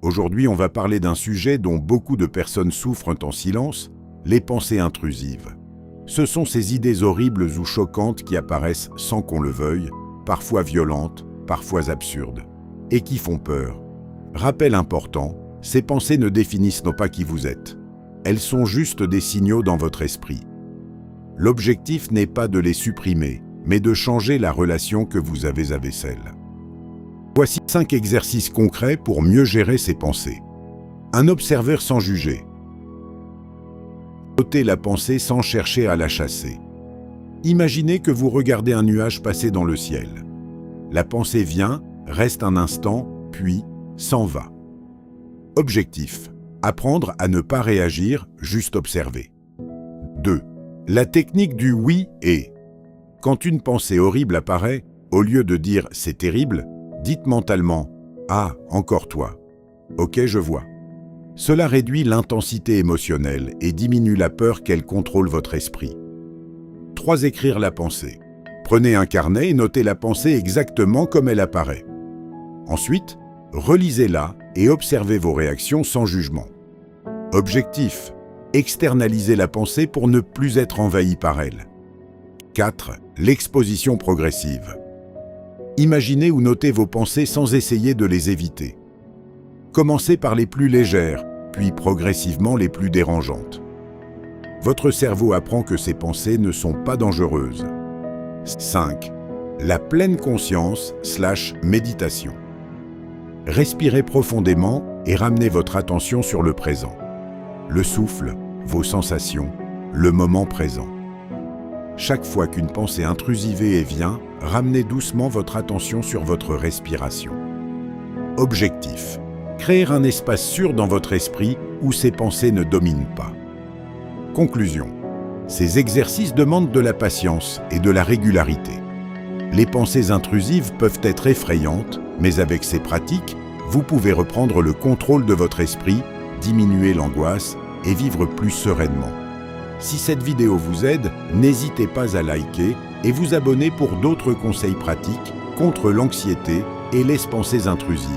Aujourd'hui, on va parler d'un sujet dont beaucoup de personnes souffrent en silence, les pensées intrusives. Ce sont ces idées horribles ou choquantes qui apparaissent sans qu'on le veuille, parfois violentes, parfois absurdes, et qui font peur. Rappel important, ces pensées ne définissent pas qui vous êtes. Elles sont juste des signaux dans votre esprit. L'objectif n'est pas de les supprimer, mais de changer la relation que vous avez avec elles. Voici 5 exercices concrets pour mieux gérer ces pensées. Un observeur sans juger. Notez la pensée sans chercher à la chasser. Imaginez que vous regardez un nuage passer dans le ciel. La pensée vient, reste un instant, puis s'en va. Objectif: apprendre à ne pas réagir, juste observer. 2. La technique du oui et. Quand une pensée horrible apparaît, au lieu de dire « c'est terrible », dites mentalement « ah, encore toi ». Ok, je vois. Cela réduit l'intensité émotionnelle et diminue la peur qu'elle contrôle votre esprit. 3. Écrire la pensée. Prenez un carnet et notez la pensée exactement comme elle apparaît. Ensuite, relisez-la et observez vos réactions sans jugement. Objectif: externaliser la pensée pour ne plus être envahi par elle. 4. L'exposition progressive. Imaginez ou notez vos pensées sans essayer de les éviter. Commencez par les plus légères, puis progressivement les plus dérangeantes. Votre cerveau apprend que ces pensées ne sont pas dangereuses. 5. La pleine conscience / méditation. Respirez profondément et ramenez votre attention sur le présent. Le souffle, vos sensations, le moment présent. Chaque fois qu'une pensée intrusive vient, ramenez doucement votre attention sur votre respiration. Objectif: créer un espace sûr dans votre esprit où ces pensées ne dominent pas. Conclusion: ces exercices demandent de la patience et de la régularité. Les pensées intrusives peuvent être effrayantes, mais avec ces pratiques, vous pouvez reprendre le contrôle de votre esprit, diminuer l'angoisse et vivre plus sereinement. Si cette vidéo vous aide, n'hésitez pas à liker et vous abonner pour d'autres conseils pratiques contre l'anxiété et les pensées intrusives.